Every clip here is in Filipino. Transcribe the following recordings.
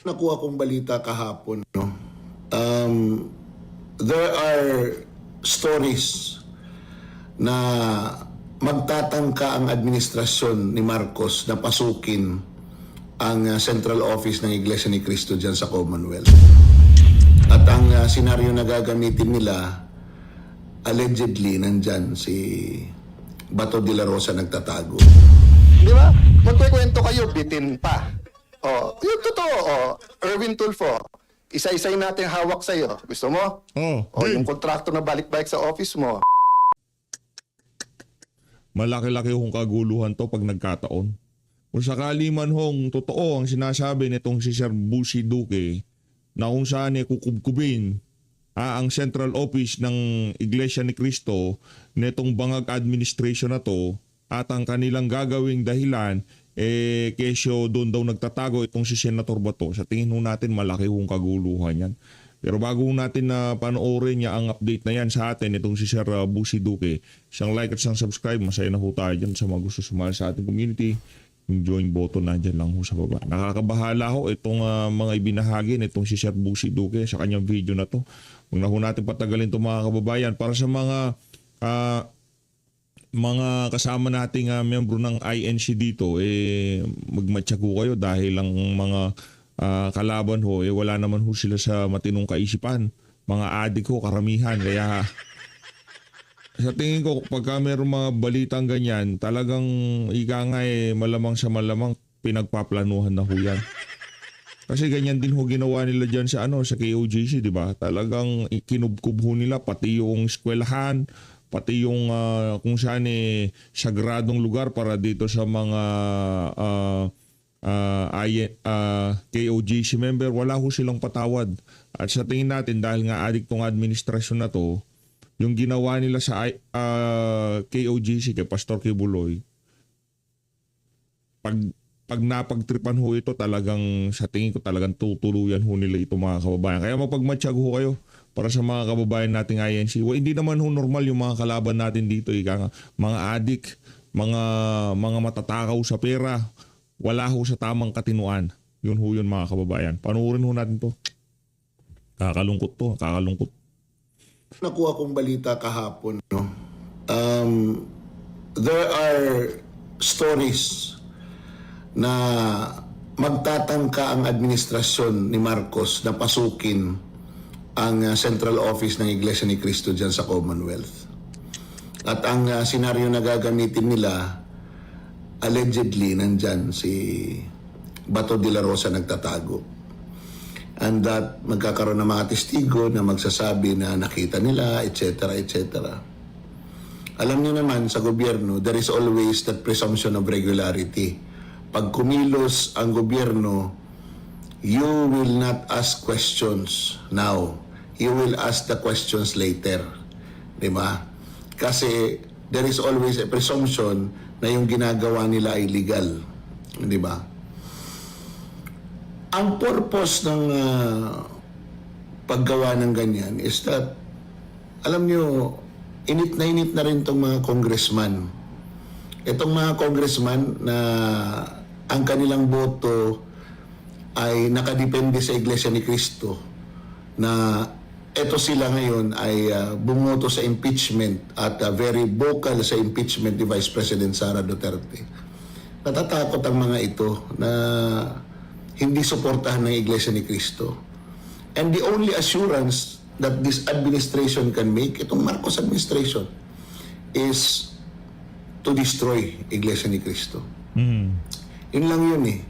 Nakuha kong balita kahapon, no? There are stories na magtatangka ang administrasyon ni Marcos na pasukin ang central office ng Iglesia ni Cristo dyan sa Commonwealth. At ang senaryo na gagamitin nila, allegedly, nandyan si Bato de la Rosa nagtatago. Di ba? Magkukwento kayo, bitin pa. Yung totoo, Erwin Tulfo, isa-isay natin hawak sa'yo. Gusto mo? Yung kontrakto na balik-balik sa office mo. Malaki-laki hong kaguluhan to pag nagkataon. Kung sakali man hong totoo ang sinasabi nitong si Sir Busi Duque na kung saan kukubkubin ang central office ng Iglesia ni Cristo nitong bangag administration na to at ang kanilang gagawing dahilan kesyo doon daw nagtatago itong si Senator Bato. Sa tingin ho natin malaki hong kaguluhan yan. Pero bago natin na panoorin niya ang update na yan sa atin itong si Sir Busi Duque, isang like at isang subscribe, masaya na ho tayo dyan sa mga gusto sumali sa ating community. Yung join button nandyan lang ho sa baba. Nakakabahala ho itong mga ibinahagi nitong si Sir Busi Duque sa kanyang video na to. Huwag na ho natin patagalin itong mga kababayan para sa mga kasama nating miyembro ng INC dito, magmatyak ho kayo dahil ang mga kalaban ho, wala naman ho sila sa matinong kaisipan. Mga adik ho, karamihan. Kaya sa tingin ko, pagka mayroong mga balitang ganyan, talagang ika nga malamang sa malamang pinagpaplanuhan na ho yan. Kasi ganyan din ho ginawa nila dyan sa KOJC, di ba? Talagang kinubkub ho nila, pati yung eskwelahan, pati yung kung saan sagradong lugar para dito sa mga KOJC member, wala ho silang patawad. At sa tingin natin, dahil nga adik tong administrasyon na to, yung ginawa nila sa KOJC kay Pastor Kibuloy, pag napagtripan ho ito, talagang sa tingin ko talagang tutuluyan ho nila ito mga kababayan. Kaya mapagmatsyag ho kayo para sa mga kababayan nating INC. Hindi naman ho normal yung mga kalaban natin dito. Mga adik, mga matatakaw sa pera, wala ho sa tamang katinuan. Yun ho yun mga kababayan. Panuorin ho natin to. Kakalungkot to, kakalungkot. Nakuha kong balita kahapon, no? There are stories na magtatangka ang administrasyon ni Marcos na pasukin ang central office ng Iglesia ni Cristo dyan sa Commonwealth. At ang senaryo na gagamitin nila, allegedly, nandyan si Bato de la Rosa nagtatago. And that magkakaroon ng mga testigo na magsasabi na nakita nila, etc., etc. Alam niyo naman, sa gobyerno, there is always that presumption of regularity. Pag kumilos ang gobyerno, you will not ask questions now. You will ask the questions later. Diba? Kasi there is always a presumption na yung ginagawa nila ay legal. Diba? Ang purpose ng paggawa ng ganyan is that, alam nyo, init na rin itong mga congressman. Itong mga congressman na ang kanilang boto ay nakadepende sa Iglesia ni Cristo, na eto sila ngayon ay bumoto sa impeachment at very vocal sa impeachment ni Vice President Sara Duterte. Natatakot ang mga ito na hindi suportahan ng Iglesia ni Cristo. And the only assurance that this administration can make, itong Marcos administration, is to destroy Iglesia ni Cristo. Yun lang yun eh.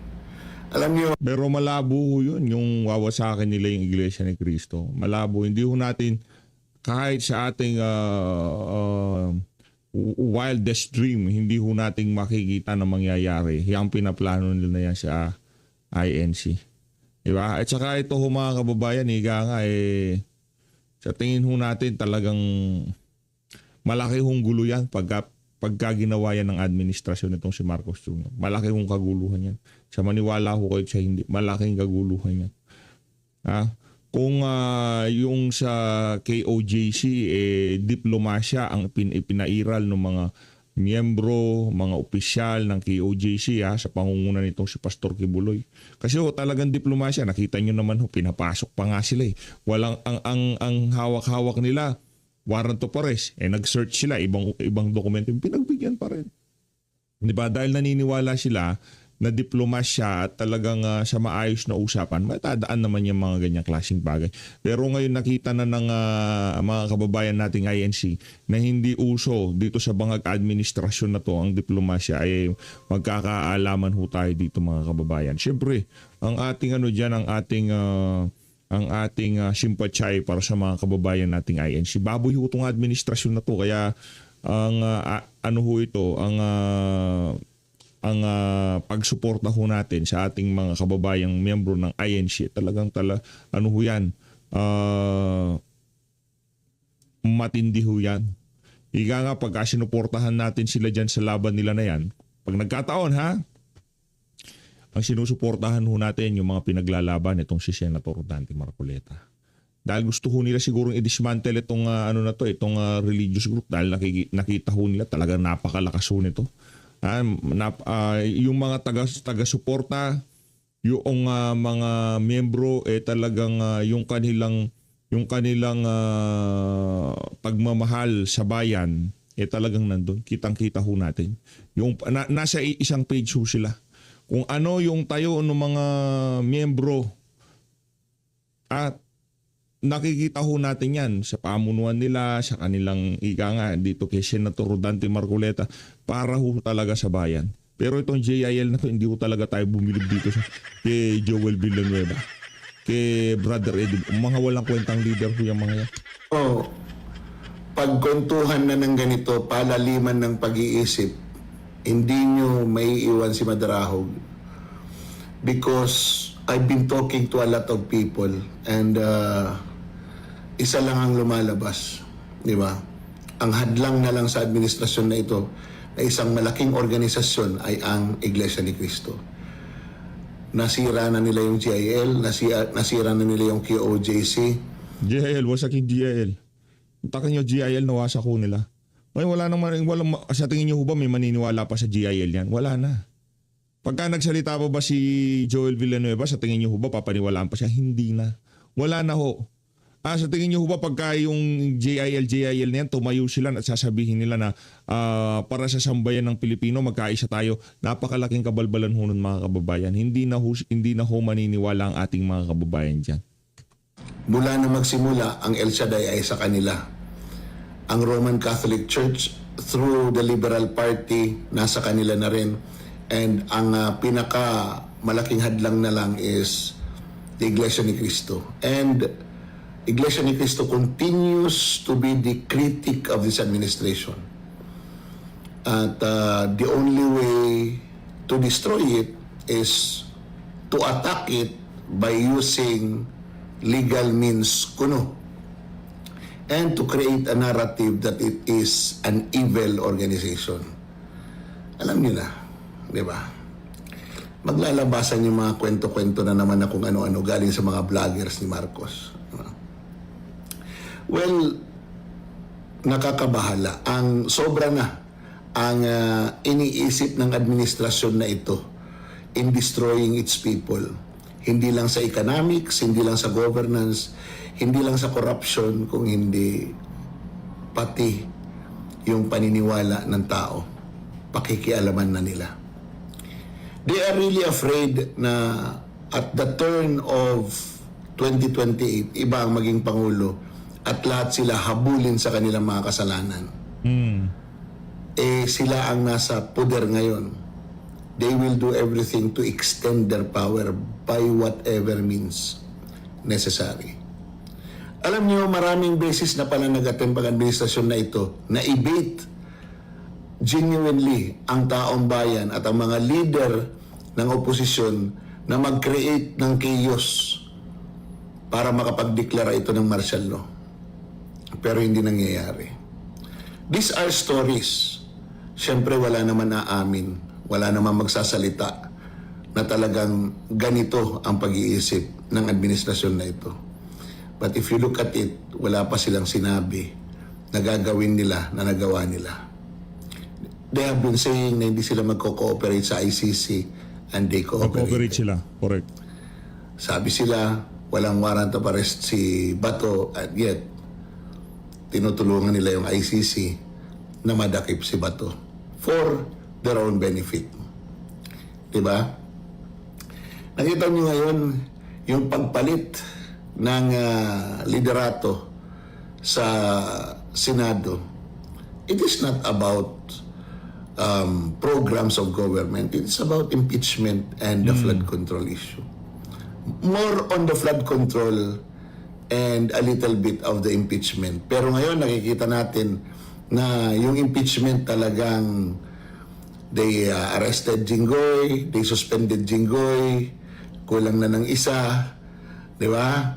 Alam niyo, pero malabo ho yun, yung wawasakin nila yung Iglesia ni Cristo. Malabo. Hindi ho natin, kahit sa ating wildest dream, hindi ho nating makikita na mangyayari. Yung pinaplano nila na yan sa INC. Diba? At saka ito ho mga kababayan, sa tingin ho natin talagang malaki hong gulo yan pagka ginawa yan ng administrasyon nitong si Marcos Jr. Malaki hong kaguluhan yan. Sa maniwala ho kayo sa hindi, malaking kaguluhan yan. Kung yung sa KOJC, diplomasya ang pinairal ng mga miyembro, mga opisyal ng KOJC sa pangunguna nitong si Pastor Kibuloy. Kasi talagang diplomasya, nakita nyo naman pinapasok pa nga sila. Walang ang hawak-hawak nila warrant of arrest. Nag-search sila ibang dokumento, pinagbigyan pa rin. 'Di ba? Dahil naniniwala sila na diplomasya at talagang sa maayos na usapan, matadaan naman yung mga ganyang klaseng bagay. Pero ngayon nakita na ng mga kababayan nating INC na hindi uso dito sa bangag administrasyon na to ang diplomasya, ay magkakaalaman ho tayo dito mga kababayan. Siyempre, ang ating ang ating sympathy para sa mga kababayan nating INC. Baboy ho itong administrasyon na to, kaya ang pagsuporta ho natin sa ating mga kababayang miyembro ng INC, matindi ho yan. Ika nga, pagka sinuportahan natin sila dyan sa laban nila na yan, pag nagkataon ang sinusuportahan ho natin yung mga pinaglalaban itong si Senator Dante Marcoleta. Dahil gusto ho nila sigurong i-dismantle itong religious group, dahil nakita ho nila talagang napakalakas ho nito. Yung mga taga-suporta, yung mga miyembro talagang yung kanilang pagmamahal sa bayan talagang nandun. Kitang-kita ho natin. Yung nasa isang page ho sila. Kung ano yung tayo ng mga miyembro, at nakikita ho natin yan sa pamunuan nila, sa kanilang dito kay Senator Dante Marcoleta, para ho talaga sa bayan. Pero itong JIL na to, hindi ho talaga tayo bumilib dito kay Joel Villanueva, kay Brother Eddie. Mga walang kwentang leader ho yung mga yan. Pagkontuhan na ng ganito, palaliman ng pag-iisip, hindi nyo maiiwan si Madarahog. Because I've been talking to a lot of people, and isa lang ang lumalabas, di ba? Ang hadlang na lang sa administrasyon na ito na isang malaking organisasyon ay ang Iglesia ni Cristo. Nasira na nila yung GIL, nasira na nila yung KOJC. GIL, wasak yung GIL. Takan nyo, GIL, nawasak ko nila. Ngayon, sa tingin nyo ba may maniniwala pa sa GIL yan? Wala na. Pagka nagsalita pa ba si Joel Villanueva, sa tingin nyo ba papaniwalaan pa siya? Hindi na. Wala na ho. Sa tingin nyo ba pagka yung JIL na yan, tumayo sila at sasabihin nila na para sa sambayan ng Pilipino, magkaisa tayo, napakalaking kabalbalan ho nun mga kababayan. Hindi na ho maniniwala ang ating mga kababayan dyan. Mula na magsimula, ang El Shaddai ay sa kanila. Ang Roman Catholic Church, through the Liberal Party, nasa kanila na rin. And ang pinaka malaking hadlang na lang is the Iglesia ni Cristo. And Iglesia ni Cristo continues to be the critic of this administration. At the only way to destroy it is to attack it by using legal means kuno, and to create a narrative that it is an evil organization. Alam niyo na, di ba? Maglalabasan yung mga kwento-kwento na naman na kung ano-ano galing sa mga vloggers ni Marcos. Well, nakakabahala. Ang sobra na ang iniisip ng administrasyon na ito in destroying its people. Hindi lang sa economics, hindi lang sa governance, hindi lang sa corruption, kung hindi pati yung paniniwala ng tao. Pakikialaman na nila. They are really afraid na at the turn of 2028, iba ang maging Pangulo at lahat sila habulin sa kanilang mga kasalanan. Sila ang nasa poder ngayon. They will do everything to extend their power by whatever means necessary. Alam niyo, maraming beses na pala nag-attempt ang administrasyon na ito na i-bait genuinely ang taong bayan at ang mga leader ng oposisyon na mag-create ng chaos para makapagdeklara ito ng martial law. Pero hindi nangyayari. These are stories. Siyempre wala naman aamin, wala naman magsasalita na talagang ganito ang pag-iisip ng administrasyon na ito. But if you look at it, wala pa silang sinabi na gagawin nila, na nagawa nila. they have been saying na hindi sila magko-cooperate sa ICC and they Mag-cooperate cooperate. sila. Correct. Sabi sila, walang warrant of arrest si Bato at yet tinutulungan nila yung ICC na madakip si Bato for their own benefit. Diba? Nakita niyo ngayon yung pagpalit ng liderato sa Senado. It is not about programs of government. It is about impeachment and the flood control issue. More on the flood control and a little bit of the impeachment. Pero ngayon nakikita natin na yung impeachment talagang they arrested Jinggoy, they suspended Jinggoy, kulang na ng isa, di ba?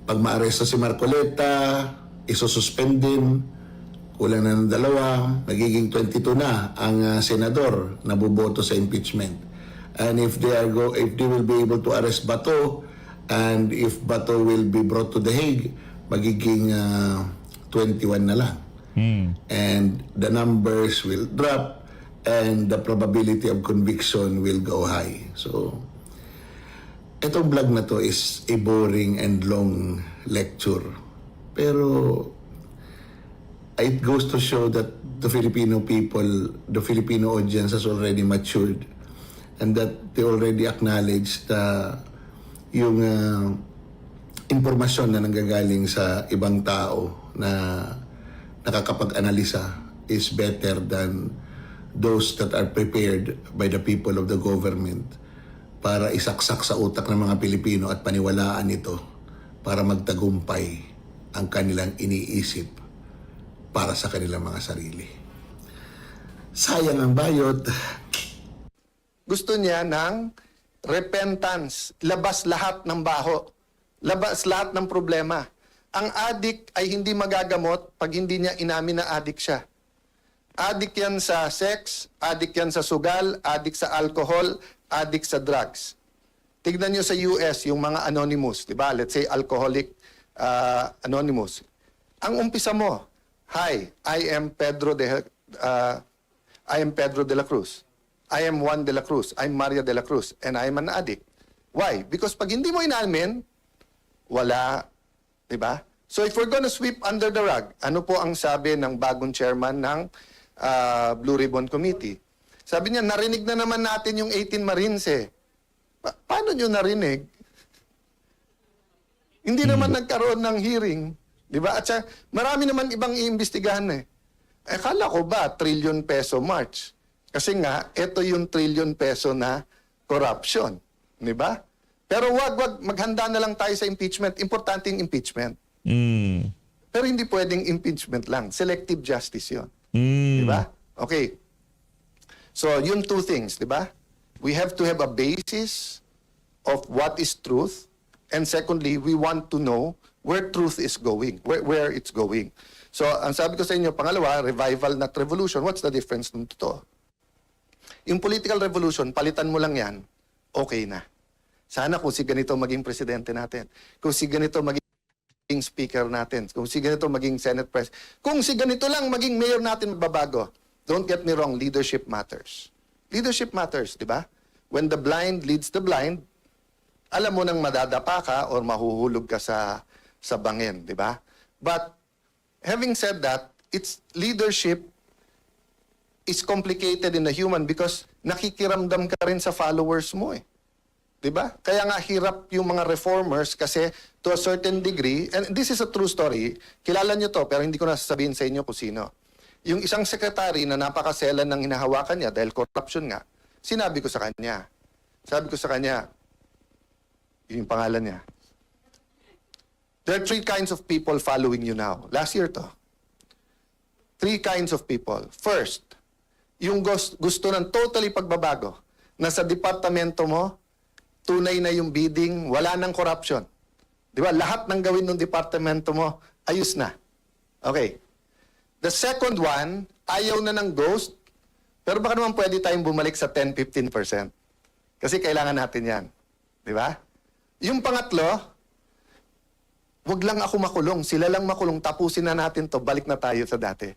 Pag maaresto si Marcoleta, isususpend din, kulang na ng dalawa, nagiging 22 na ang senador na boboto sa impeachment. And if they will be able to arrest Bato, and if Bato will be brought to The Hague, magiging 21 na lang. And the numbers will drop and the probability of conviction will go high. So, itong vlog na to is a boring and long lecture. Pero, it goes to show that the Filipino people, the Filipino audience has already matured and that they already acknowledge na yung impormasyon na nanggagaling sa ibang tao na nakakapag-analisa is better than those that are prepared by the people of the government para isaksak sa utak ng mga Pilipino at paniwalaan ito para magtagumpay ang kanilang iniisip para sa kanilang mga sarili. Sayang ang bayot. Gusto niya ng repentance, labas lahat ng baho, labas lahat ng problema. Ang addict ay hindi magagamot pag hindi niya inamin na addict siya. Addict yan sa sex, addict yan sa sugal, addict sa alcohol, addict sa drugs. Tignan niyo sa US, yung mga anonymous, di ba? Let's say alcoholic anonymous. Ang umpisa mo, hi, I am Pedro de la Cruz. I am Juan de la Cruz. I'm Maria de la Cruz. And I am an addict. Why? Because pag hindi mo inamin, wala. Diba? So if we're gonna sweep under the rug, ano po ang sabi ng bagong chairman ng Blue Ribbon Committee? Sabi niya, narinig na naman natin yung 18 Marines eh. Paano nyo narinig? Hindi naman nagkaroon ng hearing. Diba? At siya, marami naman ibang iimbestigahan eh. Akala ko ba, trillion peso march? Kasi nga, ito yung trillion peso na corruption. Di ba? Pero wag, maghanda na lang tayo sa impeachment. Importante yung impeachment. Pero hindi pwedeng impeachment lang. Selective justice yun. Di ba? Okay. So, yung two things, di ba? We have to have a basis of what is truth. And secondly, we want to know where truth is going, where it's going. So, ang sabi ko sa inyo, pangalawa, revival not revolution. What's the difference nung totoo? Yung political revolution, palitan mo lang yan, okay na. Sana kung si ganito maging presidente natin, kung si ganito maging speaker natin, kung si ganito maging Senate President, kung si ganito lang maging mayor natin magbabago. Don't get me wrong, leadership matters. Leadership matters, di ba? When the blind leads the blind, alam mo nang madadapa ka or mahuhulog ka sa bangin, di ba? But having said that, it's leadership is complicated in the human because nakikiramdam ka rin sa followers mo eh. 'Di ba? Kaya nga hirap yung mga reformers kasi to a certain degree, and this is a true story, kilala nyo to pero hindi ko na sasabihin sa inyo kung sino. Yung isang secretary na napakaselan ng hinahawakan niya dahil corruption nga, sinabi ko sa kanya, yung pangalan niya, there are 3 kinds of people following you now. Last year to. 3 kinds of people. First, yung gusto ng totally pagbabago, na sa departamento mo, tunay na yung bidding, wala nang corruption. Di ba? Lahat ng gawin ng departamento mo, ayos na. Okay. The second one, ayaw na ng ghost, pero baka naman pwede tayong bumalik sa 10-15%. Kasi kailangan natin yan. Di ba? Yung pangatlo, wag lang ako makulong, sila lang makulong, tapusin na natin to, balik na tayo sa dati.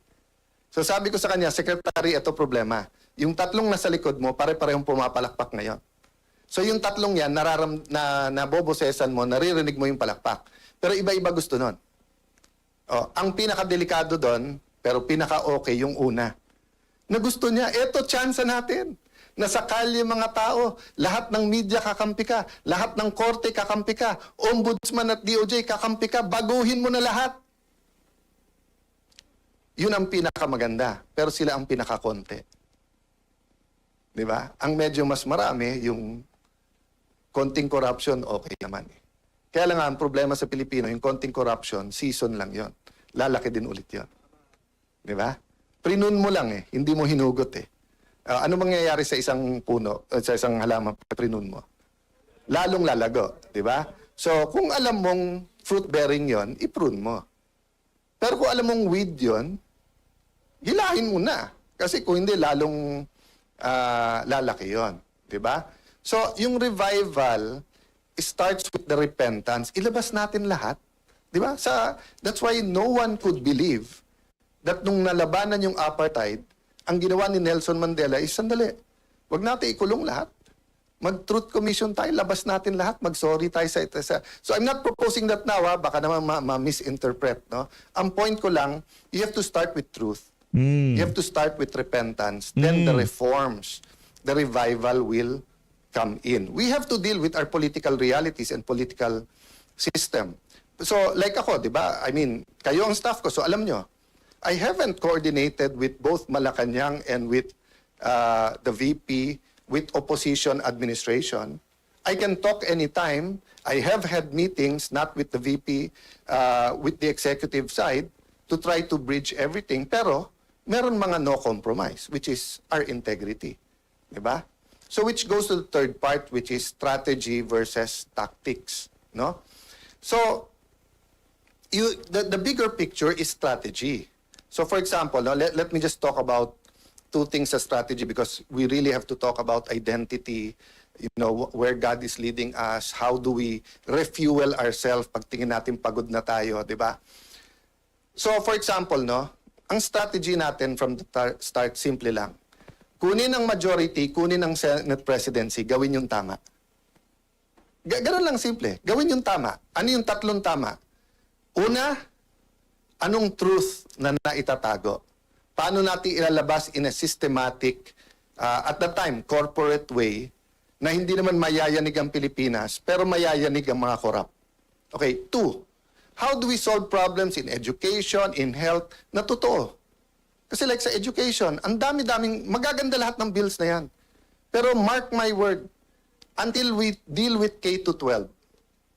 So sabi ko sa kanya, Secretary, ito problema. Yung tatlong nasa likod mo, pare-parehong pumapalakpak ngayon. So yung tatlong yan, nabobosesan mo, naririnig mo yung palakpak. Pero iba-iba gusto nun. Ang pinakadelikado doon, pero pinaka-okay yung una. Na gusto niya, eto chance natin. Nasa kalye mga tao, lahat ng media kakampi ka, lahat ng korte kakampi ka, ombudsman at DOJ kakampi ka, baguhin mo na lahat. Yun ang pinakamaganda, pero sila ang pinakakonti. Di ba? Ang medyo mas marami, yung konting corruption, okay naman. Kaya lang ang problema sa Pilipino, yung konting corruption, season lang yon. Lalaki din ulit yon. Di ba? Prinun mo lang hindi mo hinugot ano mangyayari sa isang puno, sa isang halaman, prinun mo? Lalong lalago, di ba? So, kung alam mong fruit-bearing yon, i-prune mo. Pero kung alam mong weed yon, hilahin mo na. Kasi kung hindi, lalong lalaki yon, di ba? So, yung revival starts with the repentance. Ilabas natin lahat, di ba? That's why no one could believe that nung nalabanan yung apartheid, ang ginawa ni Nelson Mandela is, sandali, wag natin ikulong lahat. Mag-truth commission tayo, labas natin lahat, mag-sorry tayo sa isa. So I'm not proposing that now, baka naman ma-misinterpret. No? Ang point ko lang, you have to start with truth. You have to start with repentance. Then the reforms, the revival will come in. We have to deal with our political realities and political system. So like ako, di ba? I mean, kayo ang staff ko, so alam nyo, I haven't coordinated with both Malacanang and with the VP, with opposition administration. I can talk anytime. I have had meetings, not with the VP, with the executive side, to try to bridge everything. Pero, meron mga no compromise, which is our integrity. Diba? So, which goes to the third part, which is strategy versus tactics. No? So, the bigger picture is strategy. So, for example, let me just talk about two things sa strategy because we really have to talk about identity, where God is leading us, how do we refuel ourselves pag tingin natin pagod na tayo, di ba? So, for example, ang strategy natin from the start, simple lang. Kunin ang majority, kunin ang Senate presidency, gawin yung tama. Ganun lang simple. Gawin yung tama. Ano yung tatlong tama? Una, anong truth na naitatago? Paano natin ilalabas in a systematic, at that time, corporate way, na hindi naman mayayanig ang Pilipinas, pero mayayanig ang mga korap? Okay, two, how do we solve problems in education, in health, na totoo? Kasi like sa education, ang dami-daming, magaganda lahat ng bills na yan. Pero mark my word, until we deal with K-12,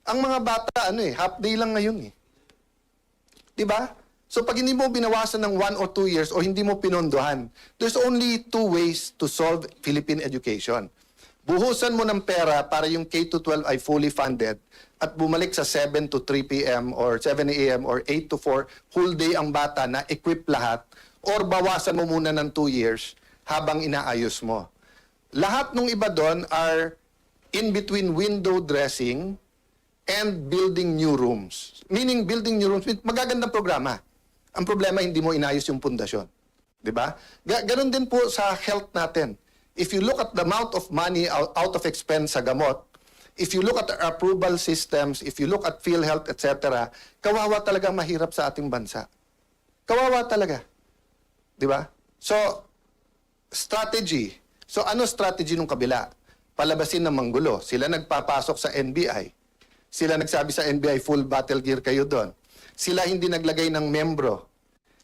ang mga bata, half day lang ngayon Diba? So pag hindi mo binawasan ng 1 or 2 years o hindi mo pinondohan, there's only two ways to solve Philippine education. Buhusan mo ng pera para yung K-12 ay fully funded at bumalik sa 7 to 3 p.m. or 7 a.m. or 8 to 4, whole day ang bata na equip lahat, or bawasan mo muna ng 2 years habang inaayos mo. Lahat ng iba doon are in between window dressing and building new rooms. Meaning, building new rooms, magagandang programa. Ang problema, hindi mo inayos yung pundasyon. Diba? Ganon din po sa health natin. If you look at the amount of money out of expense sa gamot, if you look at the approval systems, if you look at PhilHealth, etc., kawawa talaga mahirap sa ating bansa. Kawawa talaga. Diba? So, strategy. So, ano strategy nung kabila? Palabasin ng manggulo. Sila nagpapasok sa NBI. Sila nagsabi sa NBI, full battle gear kayo doon. Sila hindi naglagay ng membro.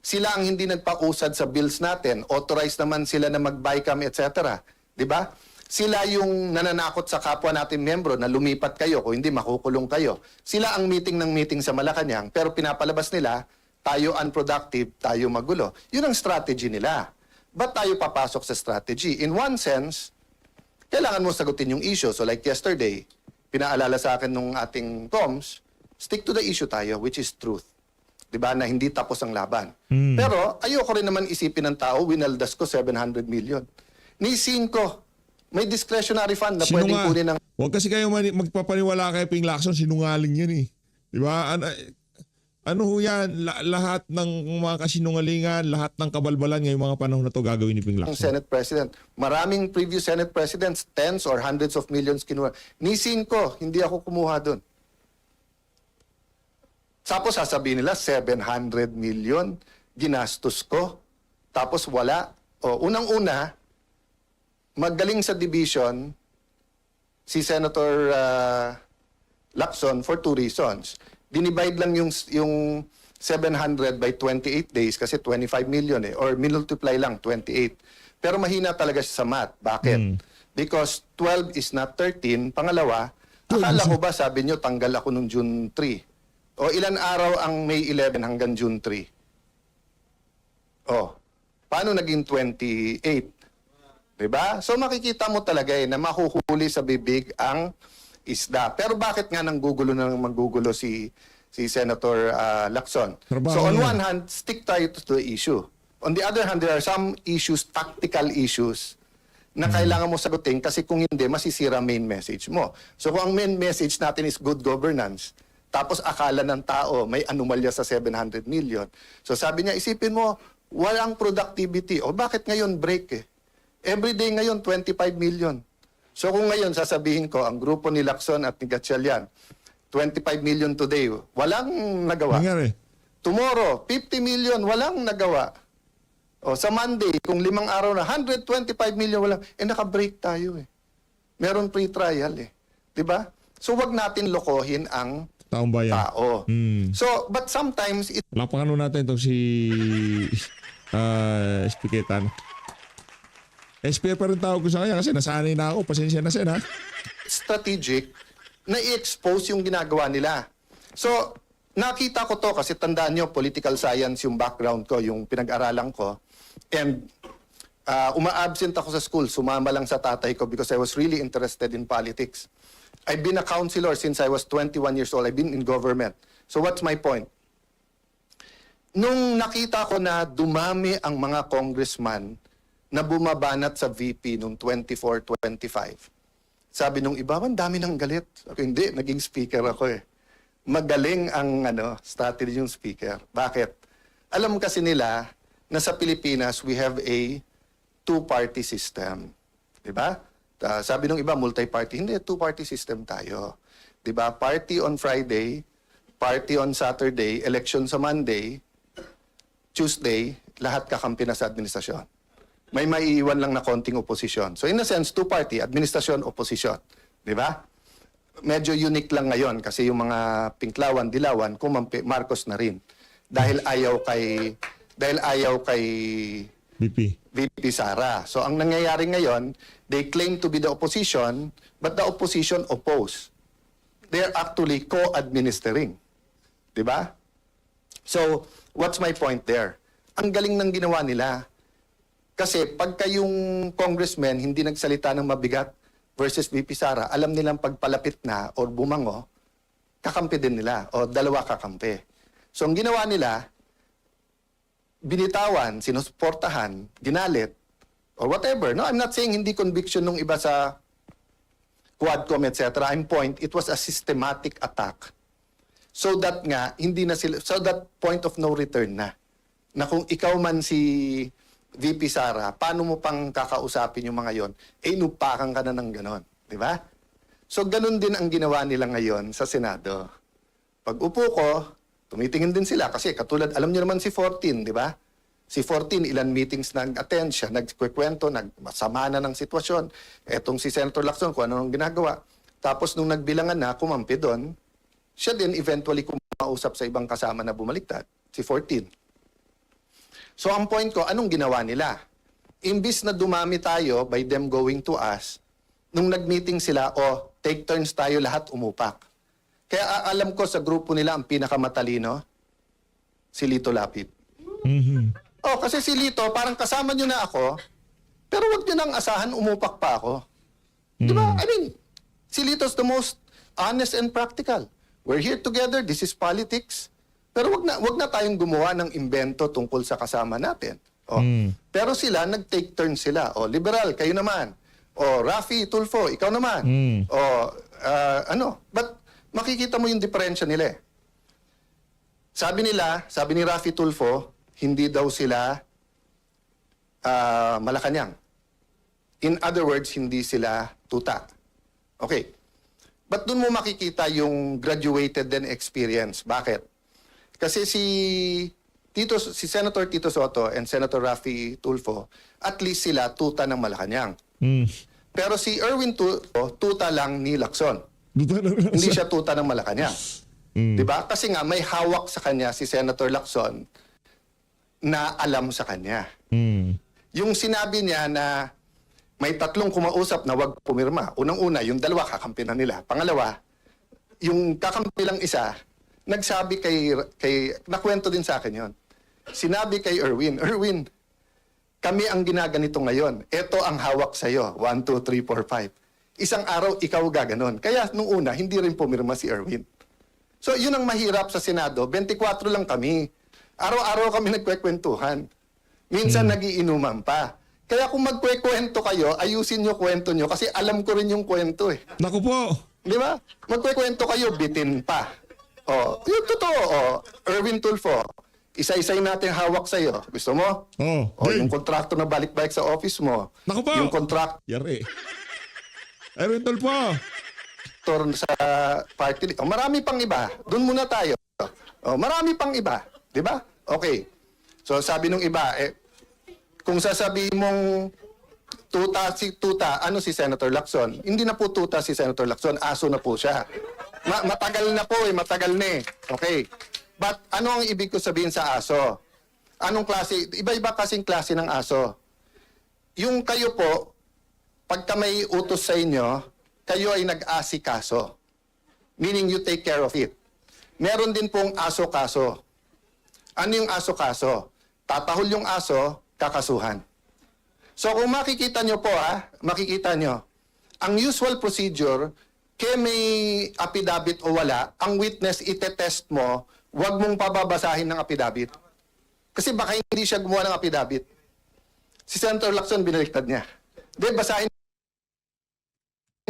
Sila ang hindi nagpausad sa bills natin. Authorized naman sila na mag-BICAM, etc. Diba? Sila yung nananakot sa kapwa natin membro na lumipat kayo, kung hindi makukulong kayo. Sila ang meeting ng meeting sa Malacanang, pero pinapalabas nila, tayo unproductive, tayo magulo. Yun ang strategy nila. Ba't tayo papasok sa strategy? In one sense, kailangan mo sagutin yung issue. So like yesterday, pinaalala sa akin nung ating comms, stick to the issue tayo, which is truth. Diba? Na hindi tapos ang laban. Pero ayoko rin naman isipin ng tao, winaldas ko 700 million. Ni 5, may discretionary fund na pwedeng kunin ng... Huwag kasi kayo magpapaniwala kay Ping Lacson, sinungaling yan Diba? Ano ho yan? Lahat ng mga kasinungalingan, lahat ng kabalbalan ngayong mga panahon na to gagawin ni Ping Ang Lacson. Senate President. Maraming previous Senate Presidents, tens or hundreds of millions kinuha. Ni 5, hindi ako kumuha doon. Tapos sasabihin nila, 700 million ginastos ko. Tapos wala. O, unang-una, magaling sa division si Senator Lacson for 2 reasons. Dinivide lang yung 700 by 28 days kasi 25 million or minultiply lang 28. Pero mahina talaga siya sa math. Bakit? Because 12 is not 13. Pangalawa, akala ko ba sabi nyo tanggal ako nung June 3? O ilan araw ang May 11 hanggang June 3? O, paano naging 28? Diba? So makikita mo talaga na mahuhuli sa bibig ang isda. Pero bakit nga nanggugulo na manggugulo si Senator Lacson? Trabaho So on niya. one hand, stick tayo to the issue. On the other hand, there are some issues, tactical issues, na kailangan mo sagutin kasi kung hindi, masisira main message mo. So kung ang main message natin is good governance, tapos akala ng tao may anomalya sa 700 million. So sabi niya, isipin mo, walang productivity. O bakit ngayon break eh? Every day ngayon, 25 million. So kung ngayon sasabihin ko, ang grupo ni Lacson at ni Gatchalian, 25 million today, walang nagawa. Nangyari. Tomorrow, 50 million, walang nagawa. O sa Monday, kung 5 araw na, 125 million, walang, naka-break tayo eh. Meron pre-trial eh. 'Di ba? So wag natin lokohin ang Taong bayan. tao. So, but sometimes Lapangan nun natin itong si Spiketan. SP pa rin tawag ko sa kanya kasi nasanay na ako. Pasensya na Sen ha. strategic na i-expose yung ginagawa nila. So, nakita ko to kasi tandaan nyo, political science yung background ko, yung pinag-aralan ko. And uma-absent ako sa school, sumama lang sa tatay ko because I was really interested in politics. I've been a counselor since I was 21 years old. I've been in government. So what's my point? Nung nakita ko na dumami ang mga congressman na bumabanat sa VP nung 24-25, sabi nung iba, ang dami ng galit. Sabi, hindi, naging speaker ako eh. Magaling ang strategy yung speaker. Bakit? Alam kasi nila na sa Pilipinas, we have a two-party system. Diba? Sabi nung iba, multi-party. Hindi, two-party system tayo. Diba? Party on Friday, party on Saturday, election sa Monday, Tuesday, lahat kakampi na sa administrasyon. May maiiwan lang na konting oposisyon. So in a sense, two-party, administrasyon, oposisyon. Di ba? Medyo unique lang ngayon kasi yung mga Pinklawan, Dilawan, kumampi, Marcos na rin. Dahil ayaw kay VP Sara. So ang nangyayari ngayon, they claim to be the opposition, but the opposition oppose. They're actually co-administering. Di ba? So, what's my point there? Ang galing ng ginawa nila. Kasi pagka yung congressman hindi nagsalita ng mabigat versus VP Sara, alam nilang pagpalapit na or bumango, kakampi din nila o dalawa kakampi. So ang ginawa nila, binitawan, sinusuportahan, ginalit, or whatever. No, I'm not saying hindi conviction ng iba sa Quadcom, etc. I'm point, it was a systematic attack. So that nga, hindi na sila, so that point of no return na. Na kung ikaw man si VP Sara, paano mo pang kakausapin yung mga yon? Inupakan ka na ng ganon. Di ba? So ganon din ang ginawa nila ngayon sa Senado. Pag upo ko, tumitingin din sila kasi katulad, alam niyo naman si 14, di ba? Si 14, ilan meetings nag-attend siya, nagkikwento, nagmasama na ng sitwasyon. Etong si Senator Lacson, kung ano nang ginagawa. Tapos nung nagbilangan na, kumampi doon, siya din eventually kumausap sa ibang kasama na bumaliktad, si 14. So ang point ko, anong ginawa nila? Imbis na dumami tayo by them going to us, nung nag-meeting sila, take turns tayo lahat umupak. Kaya alam ko sa grupo nila ang pinakamatalino, si Lito Lapid. Kasi si Lito, parang kasama nyo na ako, pero wag nyo nang asahan, umupak pa ako. Di ba? I mean, si Lito's the most honest and practical. We're here together, this is politics. Pero wag na tayong gumawa ng imbento tungkol sa kasama natin. Pero sila, nag-take turn sila. Liberal, kayo naman. Rafi Tulfo, ikaw naman. But makikita mo yung diferensya nila eh. sabi ni Raffy Tulfo, hindi daw sila Malacanang. In other words, hindi sila tuta. Okay. But doon mo makikita yung graduated din experience. Bakit? Kasi si Senator Tito Soto and Senator Raffy Tulfo, at least sila tuta ng Malacanang. Pero si Erwin Tulfo, tuta lang ni Lacson. Hindi siya tuta ng Malacanang. Diba? Kasi nga may hawak sa kanya si Senator Lacson na alam sa kanya. Yung sinabi niya na may 3 kumausap na wag pumirma. Unang-una, yung 2 kakampi na nila. Pangalawa, yung kakampi lang isa, nagsabi nakwento din sa akin yon. Sinabi kay Erwin, kami ang ginaganito ngayon. Ito ang hawak sa'yo. 1, 2, 3, 4, 5. Isang araw, ikaw gaganon. Kaya nung una, hindi rin pumirma si Erwin. So, yun ang mahirap sa Senado. 24 lang kami. Araw-araw kami nagkwekwentuhan. Minsan nagiinuman pa. Kaya kung magkwekwento kayo, ayusin nyo kwento nyo kasi alam ko rin yung kwento eh. Naku po! Di ba? Magkwekwento kayo, bitin pa. Yung totoo, Erwin Tulfo, isa-isay natin hawak sa'yo. Gusto mo? Yung kontrakto na balik-balik sa office mo. Naku po! Yung kontraktor Yari. Erwin Tulfo! sa party. Marami pang iba. Doon muna tayo. Marami pang iba. Di ba? Okay. So sabi nung iba, kung sasabihin mong tuta, ano si Senator Lacson? Hindi na po tuta si Senator Lacson, aso na po siya. Matagal na po matagal na eh. Okay. But ano ang ibig ko sabihin sa aso? Anong klase? Iba-iba kasing klase ng aso. Yung kayo po, pagka may utos sa inyo, kayo ay nag-asikaso. Meaning you take care of it. Meron din pong aso-kaso. Ano yung aso-kaso? Tatahol yung aso, kakasuhan. So kung makikita nyo po makikita nyo, ang usual procedure, kaya may affidavit o wala, ang witness itetest mo, huwag mong pababasahin ng affidavit. Kasi baka hindi siya gumawa ng affidavit. Si Senator Lacson, binaliktad niya. Basahin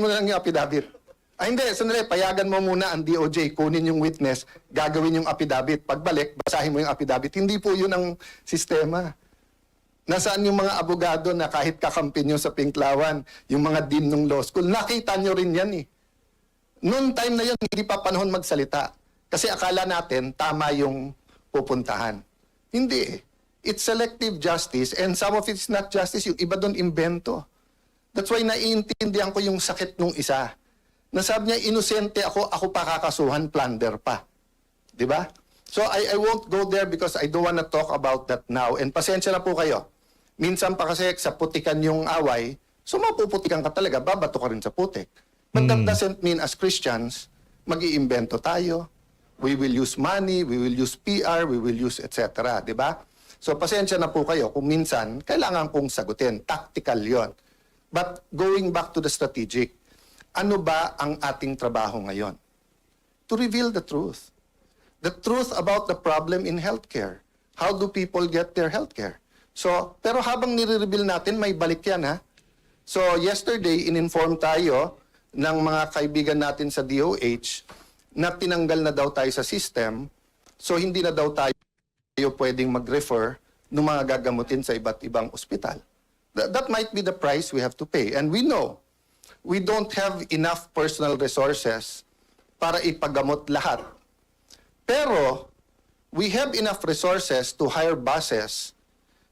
mo lang yung affidavit. Hindi, sandali, payagan mo muna ang DOJ, kunin yung witness, gagawin yung affidavit. Pagbalik, basahin mo yung affidavit. Hindi po yun ang sistema. Nasaan yung mga abogado na kahit kakampi nyo sa Pinklawan, yung mga dean ng law school, nakita nyo rin yan eh. Noong time na yun, hindi pa panahon magsalita. Kasi akala natin, tama yung pupuntahan. Hindi eh. It's selective justice and some of it's not justice. Yung iba doon, invento. That's why naiintindihan ko yung sakit nung isa. Nasabi niya, inosente ako pa kakasuhan, plunder pa. Di ba? So I won't go there because I don't wanna talk about that now. And pasensya na po kayo. Minsan pa kasi sa putikan yung away, so mapuputikan ka talaga, babato ka rin sa putik. But that doesn't mean as Christians, mag-iimbento tayo. We will use money, we will use PR, we will use etc. Di ba? So pasensya na po kayo kung minsan kailangan kong sagutin. Tactical yon. But going back to the strategic, ano ba ang ating trabaho ngayon? To reveal the truth. The truth about the problem in healthcare. How do people get their healthcare? So, pero habang nire-reveal natin, may balik yan ha. So, yesterday, in-inform tayo ng mga kaibigan natin sa DOH na tinanggal na daw tayo sa system. So, hindi na daw tayo pwedeng mag-refer ng mga gagamutin sa iba't ibang ospital. That might be the price we have to pay. And we know, we don't have enough personal resources para ipagamot lahat. Pero, we have enough resources to hire buses.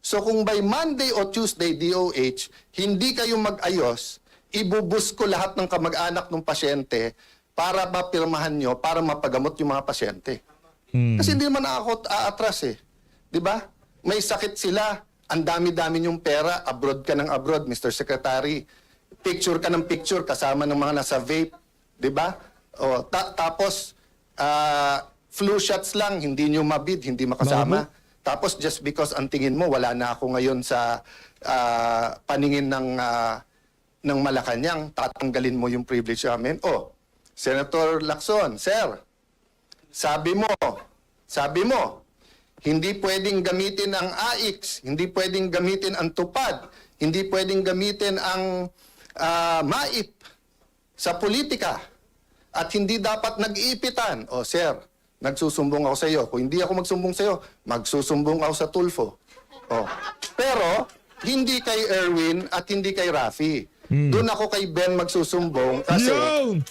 So kung by Monday o Tuesday, DOH, hindi kayo mag-ayos, ibubus ko lahat ng kamag-anak ng pasyente para mapirmahan nyo, para mapagamot yung mga pasyente. Kasi hindi naman ako aatras eh. Di ba? May sakit sila, ang dami-dami yung pera, abroad ka ng abroad, Mr. Secretary. Picture ka ng picture kasama ng mga nasa vape. Di ba? Tapos, flu shots lang, hindi nyo mabid, hindi makasama. Tapos just because ang tingin mo, wala na ako ngayon sa paningin ng Malacanang, tatanggalin mo yung privilege namin. Senator Lacson, sir, sabi mo, hindi pwedeng gamitin ang AIX, hindi pwedeng gamitin ang TUPAD, hindi pwedeng gamitin ang MAIP sa politika, at hindi dapat nag-iipitan. Sir, nagsusumbong ako sa iyo. Kung hindi ako magsumbong sa iyo, magsusumbong ako sa Tulfo. Oh. Pero, hindi kay Erwin at hindi kay Rafi. Doon ako kay Ben magsusumbong kasi... Yun!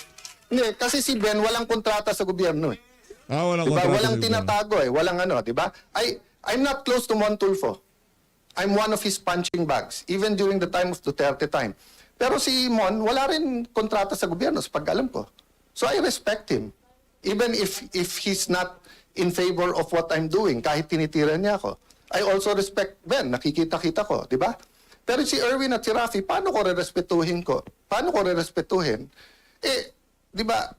Hindi, kasi si Ben walang kontrata sa gobyerno eh. Walang Diba? kontrata Walang si Ben. tinatago eh. Walang ano, diba? I'm not close to Mon Tulfo. I'm one of his punching bags, even during the time of Duterte time. Pero si Mon, wala rin kontrata sa gobyerno, sa pag-alam ko. So I respect him. Even if he's not in favor of what I'm doing, kahit tinitira niya ako. I also respect Ben, nakikita-kita ko, di ba? Pero si Erwin at si Rafi, paano ko re-respetuhin ko? Paano ko re-respetuhin? Eh, di ba,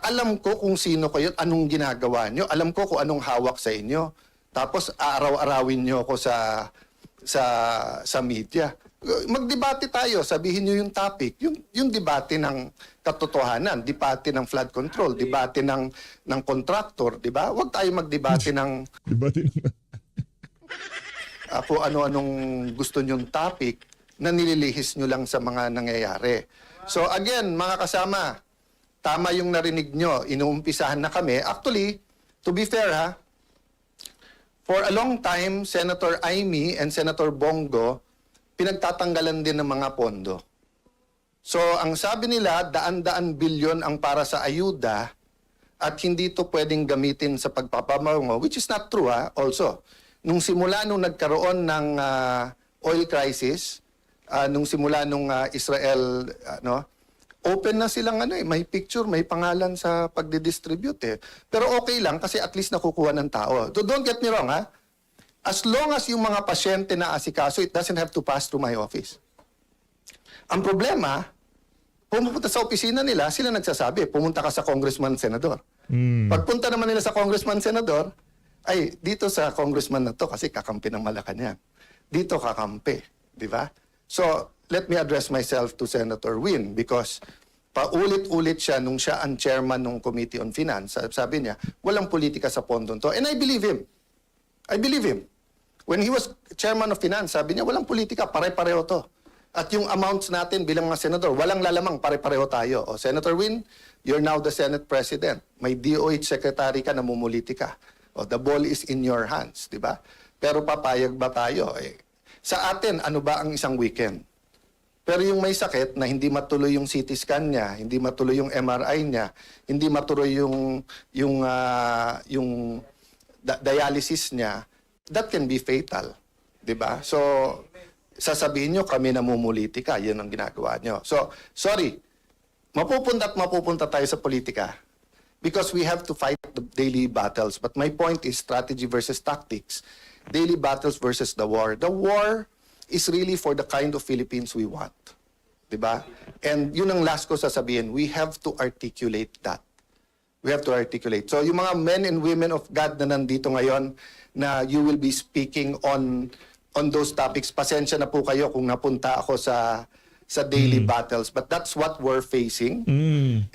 alam ko kung sino kayo, anong ginagawa nyo, alam ko kung anong hawak sa inyo. Tapos araw-arawin nyo ako sa media. Magdebate tayo, sabihin nyo yung topic, yung debate ng katotohanan, debate ng flood control, debate ng contractor, di ba? Huwag tayo magdebate ng Diba din? kung ano-anong gusto nyong topic na nililihis nyo lang sa mga nangyayari. So again, mga kasama, tama yung narinig nyo, inuumpisahan na kami. Actually, to be fair ha, for a long time, Senator Amy and Senator Bongo, pinagtatanggalan din ng mga pondo. So ang sabi nila, daan-daan bilyon ang para sa ayuda at hindi to pwedeng gamitin sa pagpapamango, which is not true ha, also. Nung simula nung nagkaroon ng oil crisis, nung simula nung Israel, open na silang may picture, may pangalan sa pagdidistribute eh. Pero okay lang kasi at least nakukuha ng tao. So don't get me wrong ha. As long as yung mga pasyente na asikaso, it doesn't have to pass through my office. Ang problema, pumunta sa opisina nila, sila nagsasabi, pumunta ka sa congressman, senador. Pagpunta naman nila sa congressman, senador, ay dito sa congressman na to kasi kakampi ng Malacanang. Dito kakampi, di ba? So, let me address myself to Senator Win because paulit-ulit siya nung siya ang chairman ng Committee on Finance. Sabi niya, walang politika sa pondo to. And I believe him. I believe him. When he was chairman of Finance, sabi niya, walang politika, pare-pareho to. At yung amounts natin bilang mga senador, walang lalamang, pare-pareho tayo. O, Senator Win, you're now the Senate President. May DOH Secretary ka, namumuliti ka. O, the ball is in your hands, di ba? Pero papayag ba tayo? Sa atin, ano ba ang isang weekend? Pero yung may sakit na hindi matuloy yung CT scan niya, hindi matuloy yung MRI niya, hindi matuloy yung dialysis niya, that can be fatal. Di ba? So, sasabihin nyo, kami namumulitika, yun ang ginagawa nyo. So, sorry, mapupunta tayo sa politika because we have to fight the daily battles. But my point is strategy versus tactics. Daily battles versus the war. The war is really for the kind of Philippines we want. Diba? And yun ang last ko sasabihin, we have to articulate that. We have to articulate. So yung mga men and women of God na nandito ngayon na you will be speaking on those topics, pasensya na po kayo kung napunta ako sa daily battles. But that's what we're facing.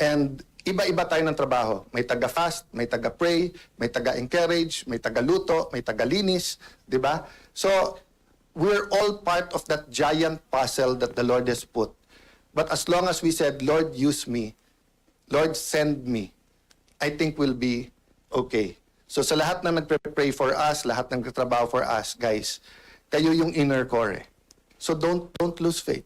And iba-iba tayo ng trabaho. May taga-fast, may taga-pray, may taga-encourage, may taga-luto, may taga-linis, di ba? So, we're all part of that giant puzzle that the Lord has put. But as long as we said, Lord, use me, Lord, send me, I think we'll be okay. So, sa lahat na nagpre-pray for us, lahat ng nagtatrabaho for us, guys, kayo yung inner core. So, don't lose faith.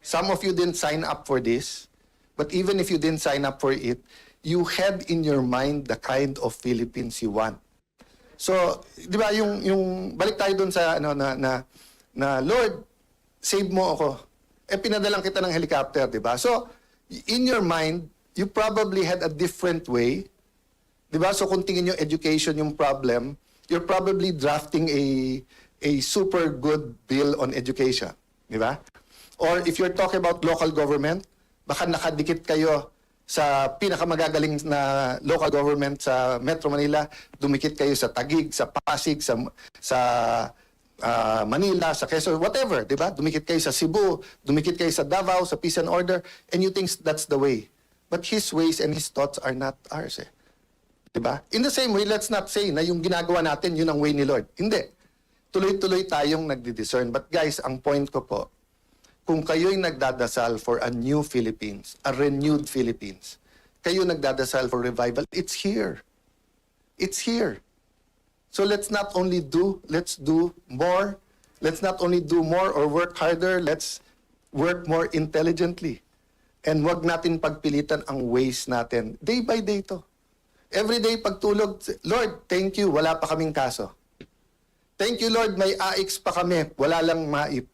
Some of you didn't sign up for this. But even if you didn't sign up for it, you had in your mind the kind of Philippines you want. So, di ba yung balik tayo dun sa na Lord, save mo ako. Pinadalang kita ng helicopter, di ba? So, in your mind, you probably had a different way. Di ba? So, kung tingin yung education yung problem, you're probably drafting a super good bill on education. Di ba? Or if you're talking about local government, baka nakadikit kayo sa pinakamagagaling na local government sa Metro Manila, dumikit kayo sa Taguig, sa Pasig, sa Manila, sa Quezon, whatever, di ba? Dumikit kayo sa Cebu, dumikit kayo sa Davao, sa Peace and Order, and you think that's the way. But His ways and His thoughts are not ours eh. Di ba? In the same way, let's not say na yung ginagawa natin, yun ang way ni Lord. Hindi. Tuloy-tuloy tayong nagdi-discern. But guys, ang point ko po, kung kayo'y nagdadasal for a new Philippines, a renewed Philippines, kayo nagdadasal for revival, it's here. It's here. So let's not only do, let's do more. Let's not only do more or work harder, let's work more intelligently. And wag natin pagpilitan ang ways natin. Day by day to. Every day pagtulog, Lord, thank you, wala pa kaming kaso. Thank you, Lord, may AIX pa kami, wala lang MAIP.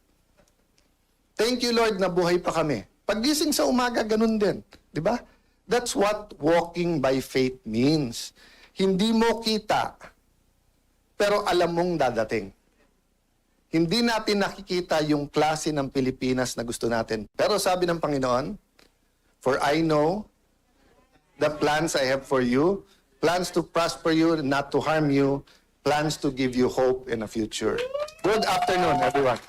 Thank you, Lord, nabuhay pa kami. Paggising sa umaga, ganun din. Di ba? That's what walking by faith means. Hindi mo kita, pero alam mong dadating. Hindi natin nakikita yung klase ng Pilipinas na gusto natin. Pero sabi ng Panginoon, for I know the plans I have for you, plans to prosper you, not to harm you, plans to give you hope in a future. Good afternoon, everyone.